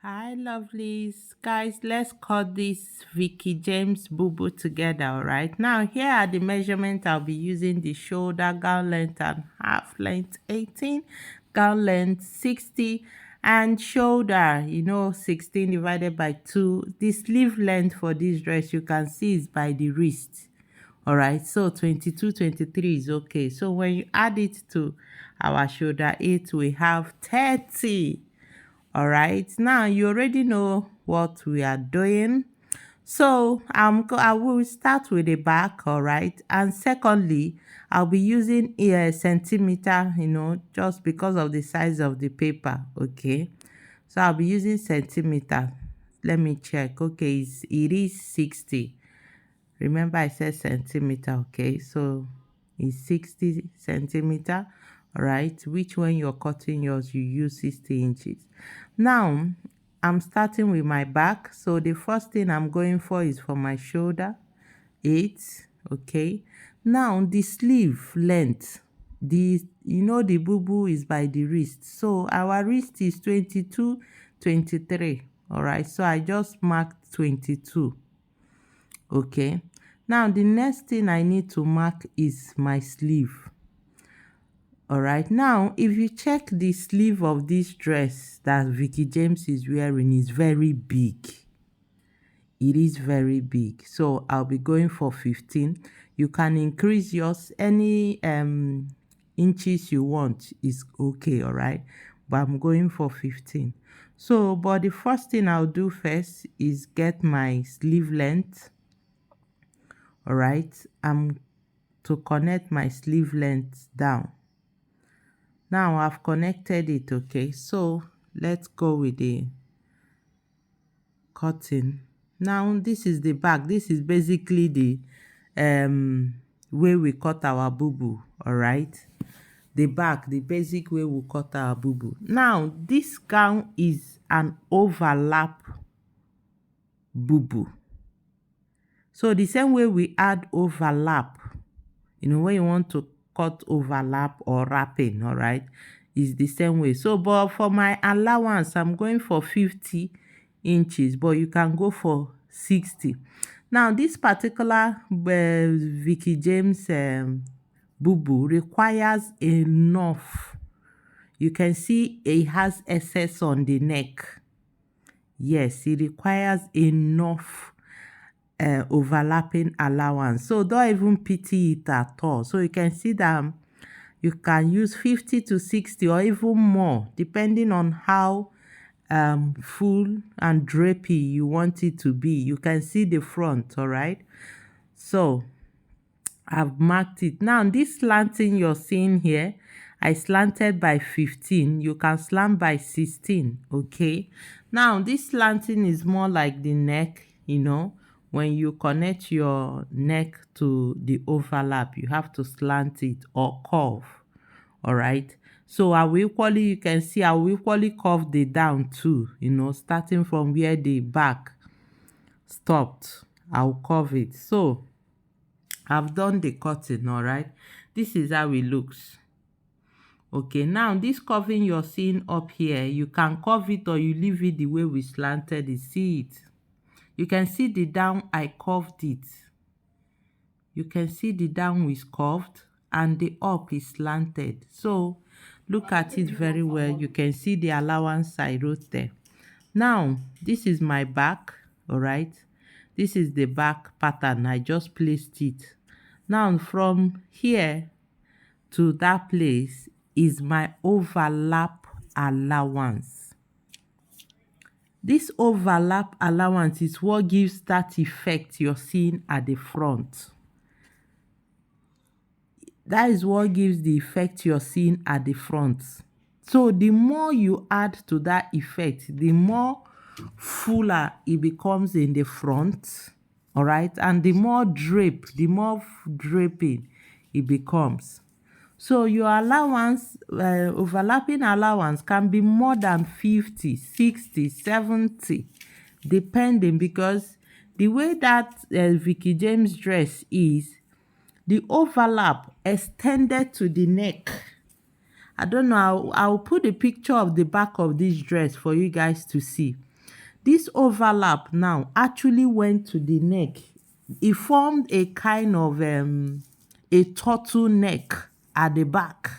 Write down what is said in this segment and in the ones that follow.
Hi, lovelies. Guys, let's cut this Vicky James Bubu together, all right? Now, here are the measurements I'll be using: the shoulder, gown length and half length 18, gown length 60, and shoulder, 16 divided by 2. The sleeve length for this dress, you can see, is by the wrist. All right, so 22, 23 is okay. So when you add it to our shoulder 8, we have 30. All right, now you already know what we are doing. So I will start with the back, all right. And secondly, I'll be using a centimeter, just because of the size of the paper. Okay, so I'll be using centimeter. Let me check. Okay, it is 60. Remember I said centimeter. Okay, so it's 60 centimeter. All right, which when you're cutting yours, you use 60 inches. Now I'm starting with my back. So the first thing I'm going for is for my shoulder, 8. Okay, now the sleeve length, the boo is by the wrist, so our wrist is 22, 23. All right, so I just marked 22. Okay, now the next thing I need to mark is my sleeve. All right, now if you check the sleeve of this dress that Vicky James is wearing, is very big. It is very big, so I'll be going for 15. You can increase yours any inches you want, is okay. All right, but I'm going for 15. So but the first thing I'll do first is get my sleeve length. All right, I'm to connect my sleeve length down. Now I've connected it. Okay, so let's go with the cutting. Now this is the back. This is basically the way we cut our boo. All right, the back, the basic way we cut our boo. Now this gown is an overlap boo. So the same way we add overlap, when you want to cut overlap or wrapping, all right, is the same way. So but for my allowance, I'm going for 50 inches, but you can go for 60. Now this particular Vicky James boo requires enough. You can see it has excess on the neck. Yes, it requires enough overlapping allowance, so don't even pity it at all. So you can see that you can use 50 to 60 or even more, depending on how full and drapey you want it to be. You can see the front. All right, so I've marked it. Now this slanting you're seeing here, I slanted by 15. You can slant by 16. Okay, now this slanting is more like the neck. When you connect your neck to the overlap, you have to slant it or curve. All right, so you can see I will equally curve the down too, starting from where the back stopped, I'll curve it. So I've done the cutting. All right, this is how it looks. Okay, now this curving you're seeing up here, you can curve it or you leave it the way we slanted it. See it? You can see the down, I curved it. You can see the down is curved and the up is slanted. So look at it very well. You can see the allowance I wrote there. Now this is my back. All right, this is the back pattern. I just placed it. Now from here to that place is my overlap allowance. This overlap allowance is what gives that effect you're seeing at the front. That is what gives the effect you're seeing at the front. So the more you add to that effect, the more fuller it becomes in the front. All right, and the more draping it becomes. So your allowance, overlapping allowance, can be more than 50, 60, 70, depending, because the way that Vicky James dress is, the overlap extended to the neck. I don't know, I'll put a picture of the back of this dress for you guys to see. This overlap now actually went to the neck. It formed a kind of a turtleneck at the back.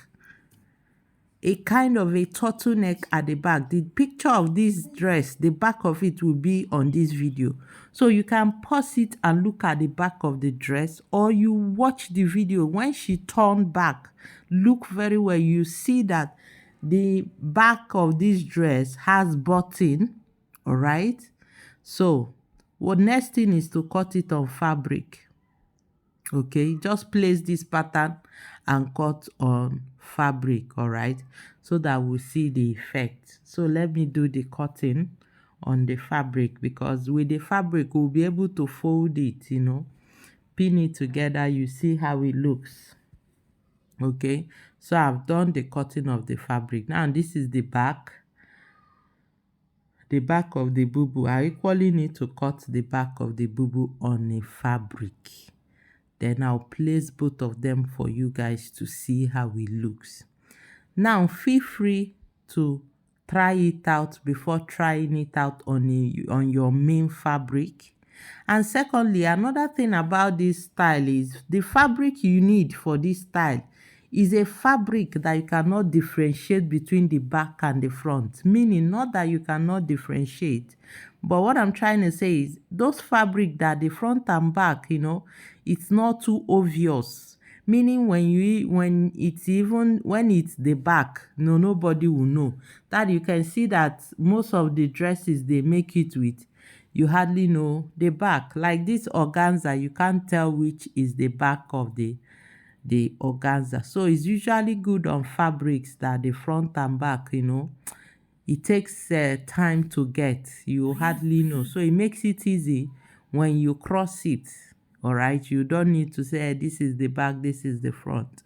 A kind of a turtleneck at the back. The picture of this dress, the back of it will be on this video. So you can pause it and look at the back of the dress, or you watch the video. When she turned back, look very well. You see that the back of this dress has button, all right? So what next thing is to cut it on fabric. Okay, just place this pattern and cut on fabric, all right, so that we'll see the effect. So let me do the cutting on the fabric, because with the fabric we'll be able to fold it, you know, pin it together. You see how it looks. Okay, so I've done the cutting of the fabric. Now this is the back of the bubu. I equally need to cut the back of the bubu on a fabric. Then I'll place both of them for you guys to see how it looks. Now feel free to try it out before trying it out on your main fabric. And secondly, another thing about this style is the fabric you need for this style is a fabric that you cannot differentiate between the back and the front. Meaning, not that you cannot differentiate, but what I'm trying to say is those fabric that the front and back, you know, it's not too obvious. Meaning when it's the back, no, nobody will know. That you can see that most of the dresses they make it with, you hardly know the back. Like this organza, you can't tell which is the back of the organza. So it's usually good on fabrics that the front and back, you know, it takes time to get. You hardly know. So it makes it easy when you cross it. All right, you don't need to say this is the back, this is the front.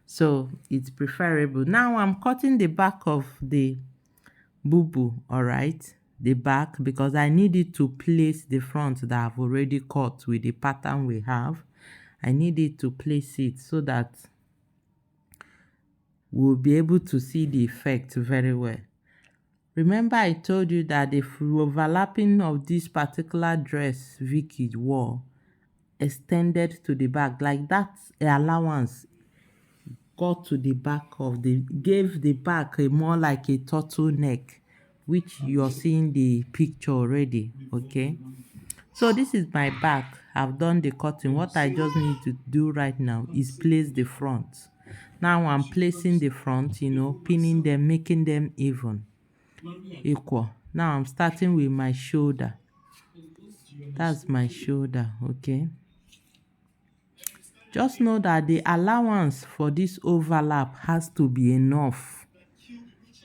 So it's preferable. Now I'm cutting the back of the bubu, all right, the back, because I needed to place the front that I've already cut with the pattern we have. I needed to place it so that we'll be able to see the effect very well. Remember I told you that the overlapping of this particular dress veekee wore extended to the back, like that allowance got to the back of gave the back a more like a turtleneck, which you're seeing the picture already. Okay, so this is my back. I've done the cutting. What I just need to do right now is place the front. Now I'm placing the front, you know, pinning them, making them even, equal. Now I'm starting with my shoulder. That's my shoulder. Okay, just know that the allowance for this overlap has to be enough.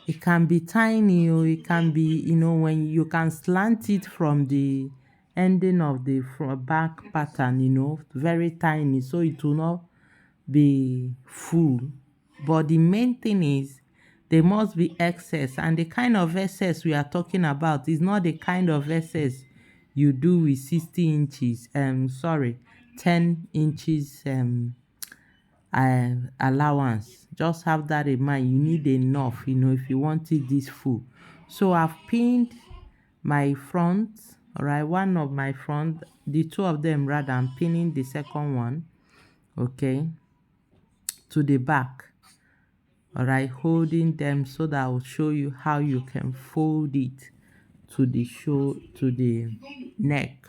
It can be tiny, or it can be, you know, when you can slant it from the ending of the back pattern, you know, very tiny, so it will not be full. But the main thing is there must be excess, and the kind of excess we are talking about is not the kind of excess you do with 60 inches 10 inches allowance. Just have that in mind. You need enough, you know, if you want it this full. So I've pinned my front, all right, one of my front, the two of them rather. I'm pinning the second one, okay, to the back, all right, holding them so that I'll show you how you can fold it to the neck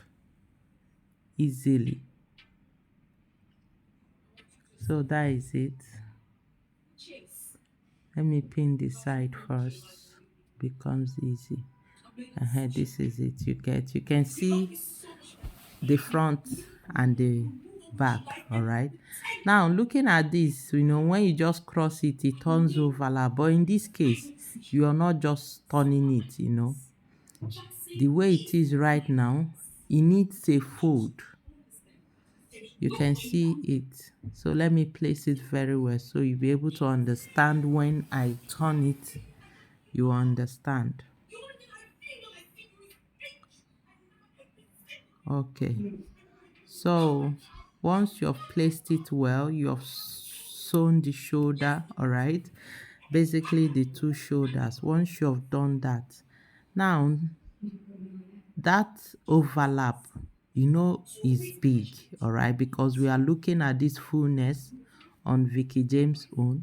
easily. So that is it. Let me pin the side first. Becomes easy. This is it. You can see the front and the back. All right, now looking at this, you know, when you just cross it, it turns overlap, but in this case you are not just turning it, you know, the way it is right now, it needs a fold. You can see it. So let me place it very well so you'll be able to understand. When I turn it, you understand. Okay, so once you have placed it well, you have sewn the shoulder, all right, basically the two shoulders. Once you have done that, now that overlap, is big, all right, because we are looking at this fullness on Veekee James' own.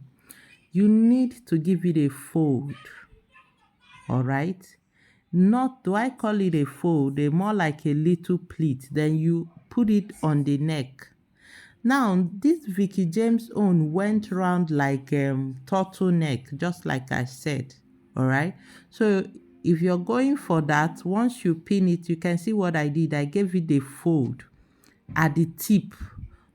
You need to give it a fold, all right. Not, do I call it a fold? They're more like a little pleat. Then you put it on the neck. Now, this Veekee James' own went round like turtleneck, just like I said, all right? So if you're going for that, once you pin it, you can see what I did. I gave it a fold at the tip,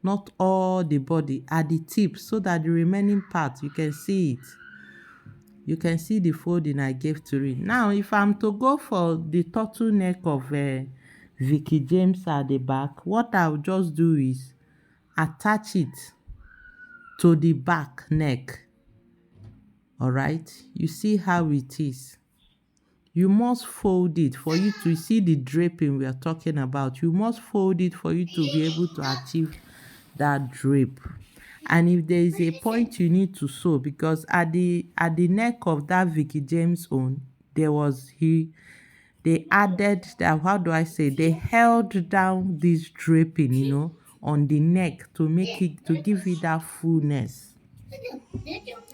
not all the body, at the tip, so that the remaining part, you can see it. You can see the folding I gave to it. Now, if I'm to go for the turtleneck of Veekee James at the back, what I'll just do is attach it to the back neck. All right, you see how it is. You must fold it for you to see the draping we are talking about. You must fold it for you to be able to achieve that drape. And if there is a point you need to sew, because at the neck of that Veekee James own, they added that, how do I say, they held down this draping, on the neck to give it that fullness.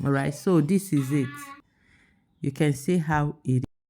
All right, so this is it. You can see how it